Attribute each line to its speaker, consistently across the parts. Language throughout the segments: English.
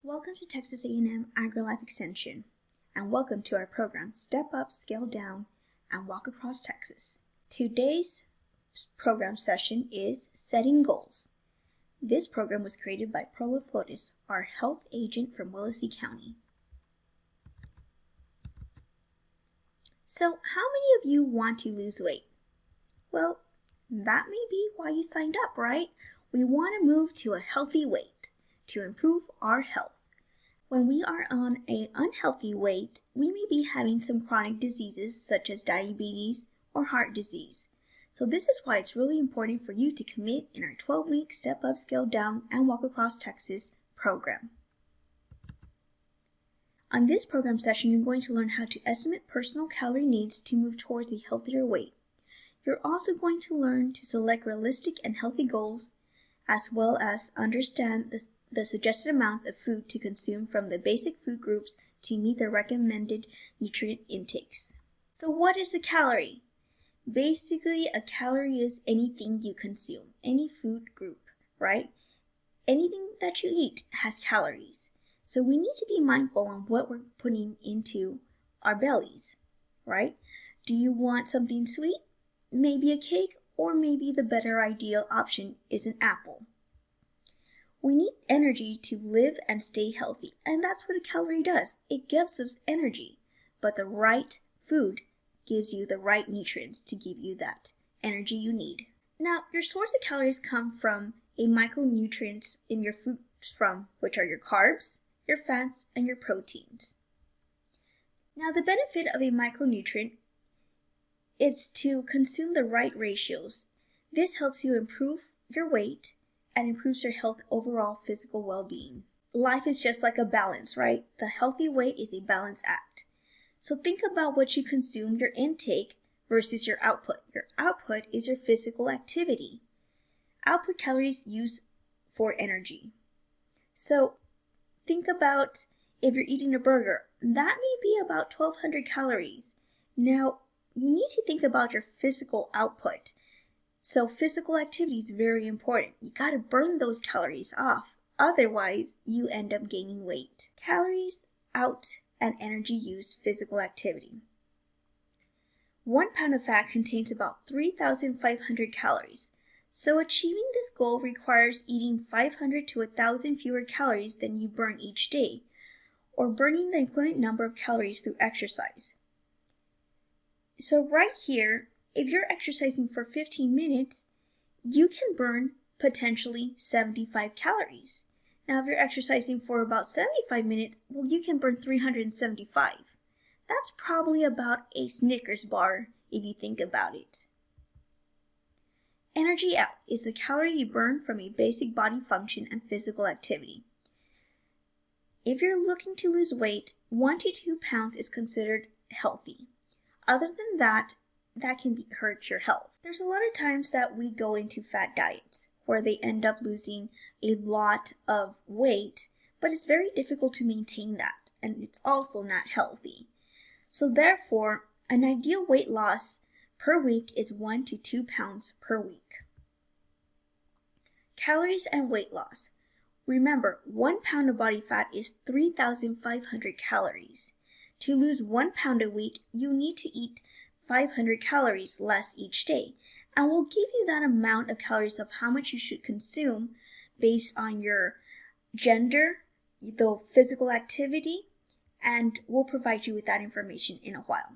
Speaker 1: Welcome to Texas A&M AgriLife Extension, and welcome to our program Step Up, Scale Down, and Walk Across Texas. Today's program session is Setting Goals. This program was created by Perla Flores, our health agent from Willacy County. So, how many of you want to lose weight? Well, that may be why you signed up, right? We want to move to a healthy weight to improve our health. When we are on an unhealthy weight, we may be having some chronic diseases such as diabetes or heart disease. So this is why it's really important for you to commit in our 12-week Step Up, Scale Down, and Walk Across Texas program. On this program session, you're going to learn how to estimate personal calorie needs to move towards a healthier weight. You're also going to learn to select realistic and healthy goals, as well as understand the suggested amounts of food to consume from the basic food groups to meet the recommended nutrient intakes. So what is a calorie? Basically, a calorie is anything you consume, any food group, right? Anything that you eat has calories. So we need to be mindful on what we're putting into our bellies, right? Do you want something sweet? Maybe a cake, or maybe the better ideal option is an apple. We need energy to live and stay healthy, and that's what a calorie does. It gives us energy, but the right food gives you the right nutrients to give you that energy you need. Now, your source of calories come from a micronutrients in your food from which are your carbs, your fats, and your proteins. Now, the benefit of a micronutrient is to consume the right ratios. This helps you improve your weight and improves your health overall physical well-being. Life is just like a balance, right? The healthy weight is a balance act. So think about what you consume, your intake versus your output. Your output is your physical activity. Output calories used for energy. So think about if you're eating a burger, that may be about 1,200 calories. Now, you need to think about your physical output. So physical activity is very important. You got to burn those calories off. Otherwise, you end up gaining weight. Calories out and energy used physical activity. 1 pound of fat contains about 3,500 calories. So achieving this goal requires eating 500 to 1,000 fewer calories than you burn each day, or burning the equivalent number of calories through exercise. So right here, if you're exercising for 15 minutes, you can burn potentially 75 calories. Now, if you're exercising for about 75 minutes, well, you can burn 375. That's probably about a Snickers bar if you think about it. Energy out is the calorie you burn from a basic body function and physical activity. If you're looking to lose weight, 1 to 2 pounds is considered healthy. Other than that can hurt your health. There's a lot of times that we go into fat diets where they end up losing a lot of weight, but it's very difficult to maintain that, and it's also not healthy. So therefore, an ideal weight loss per week is 1 to 2 pounds per week. Calories and weight loss. Remember, 1 pound of body fat is 3,500 calories. To lose 1 pound a week, you need to eat 500 calories less each day, and we'll give you that amount of calories of how much you should consume based on your gender, the physical activity, and we'll provide you with that information in a while.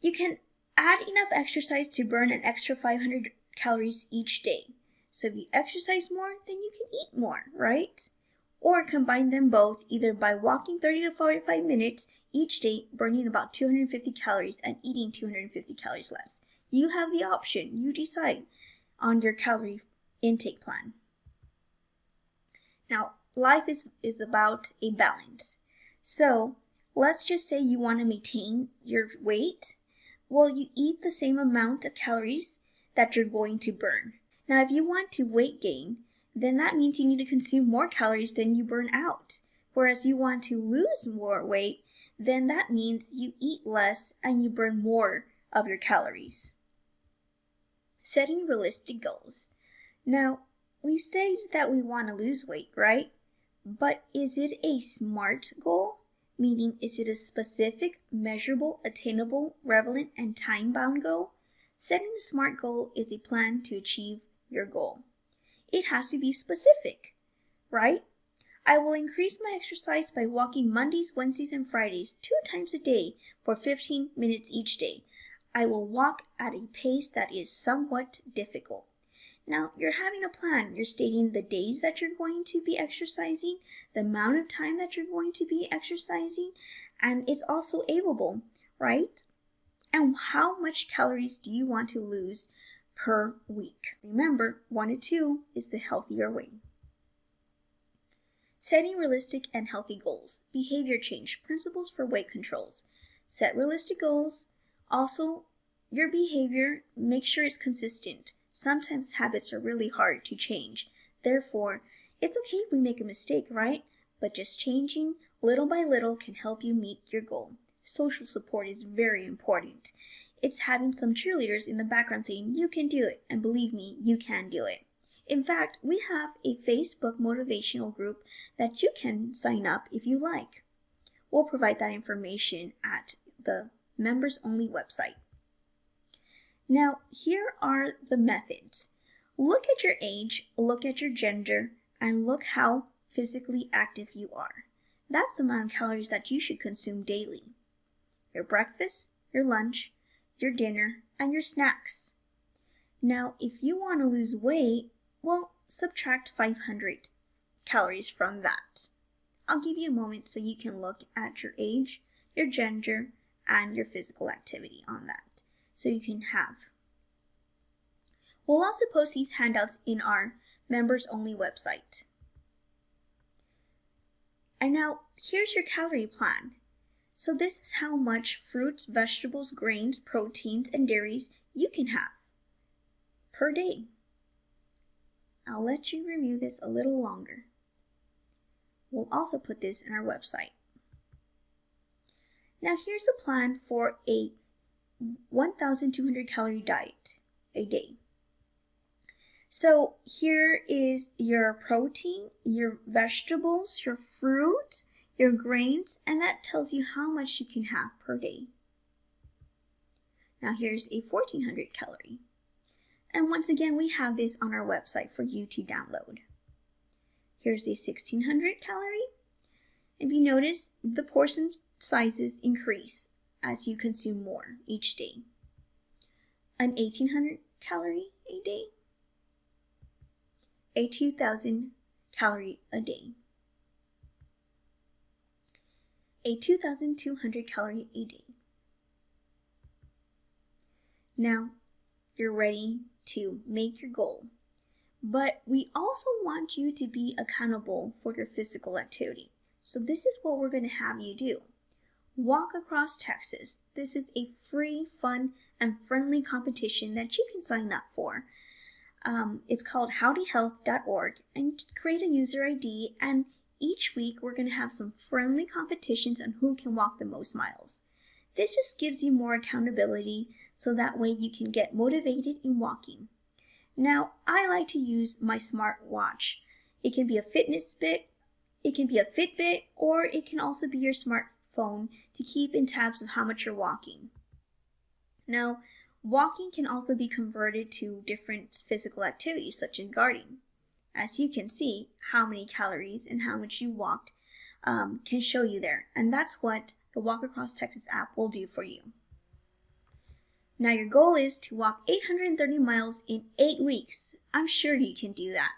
Speaker 1: You can add enough exercise to burn an extra 500 calories each day. So if you exercise more, then you can eat more, right? Or combine them both either by walking 30 to 45 minutes each day, burning about 250 calories and eating 250 calories less. You have the option. You decide on your calorie intake plan. Now, life is about a balance. So let's just say you want to maintain your weight. Well, you eat the same amount of calories that you're going to burn. Now, if you want to weight gain, then that means you need to consume more calories than you burn out. Whereas you want to lose more weight, then that means you eat less and you burn more of your calories. Setting realistic goals. Now, we stated that we want to lose weight, right? But is it a SMART goal? Meaning, is it a specific, measurable, attainable, relevant, and time-bound goal? Setting a SMART goal is a plan to achieve your goal. It has to be specific, right? I will increase my exercise by walking Mondays, Wednesdays, and Fridays 2 times a day for 15 minutes each day. I will walk at a pace that is somewhat difficult. Now, you're having a plan. You're stating the days that you're going to be exercising, the amount of time that you're going to be exercising, and it's also achievable, right? And how much calories do you want to lose per week? Remember, 1 to 2 is the healthier way. Setting realistic and healthy goals. Behavior change. Principles for weight controls. Set realistic goals. Also, your behavior, make sure it's consistent. Sometimes habits are really hard to change. Therefore, it's okay if we make a mistake, right? But just changing little by little can help you meet your goal. Social support is very important. It's having some cheerleaders in the background saying, you can do it, and believe me, you can do it. In fact, we have a Facebook motivational group that you can sign up if you like. We'll provide that information at the members only website. Now, here are the methods. Look at your age, look at your gender, and look how physically active you are. That's the amount of calories that you should consume daily. Your breakfast, your lunch, your dinner, and your snacks. Now, if you want to lose weight, well, subtract 500 calories from that. I'll give you a moment so you can look at your age, your gender, and your physical activity on that. So you can have. We'll also post these handouts in our members only website. And now here's your calorie plan. So this is how much fruits, vegetables, grains, proteins, and dairies you can have per day. I'll let you review this a little longer. We'll also put this in our website. Now here's a plan for a 1,200 calorie diet a day. So here is your protein, your vegetables, your fruit, your grains, and that tells you how much you can have per day. Now here's a 1,400 calorie. And once again, we have this on our website for you to download. Here's a 1,600 calorie. If you notice, the portion sizes increase as you consume more each day. An 1,800 calorie a day. A 2,000 calorie a day. A 2,200 calorie a day. Now, you're ready to make your goal. But we also want you to be accountable for your physical activity. So this is what we're going to have you do. Walk across Texas. This is a free, fun, and friendly competition that you can sign up for. It's called howdyhealth.org, and just create a user ID, and each week we're going to have some friendly competitions on who can walk the most miles. This just gives you more accountability so that way you can get motivated in walking. Now, I like to use my smart watch. It can be a fitness bit, it can be a Fitbit, or it can also be your smartphone to keep in tabs of how much you're walking. Now, walking can also be converted to different physical activities such as gardening. As you can see, how many calories and how much you walked can show you there. And that's what the Walk Across Texas app will do for you. Now your goal is to walk 830 miles in 8 weeks. I'm sure you can do that.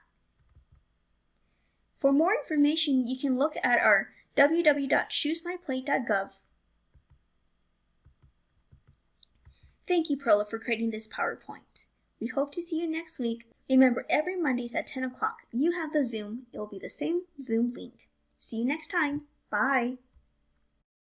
Speaker 1: For more information, you can look at our www.choosmyplate.gov. Thank you, Perla, for creating this PowerPoint. We hope to see you next week. Remember, every Mondays at 10 o'clock, you have the Zoom. It will be the same Zoom link. See you next time. Bye.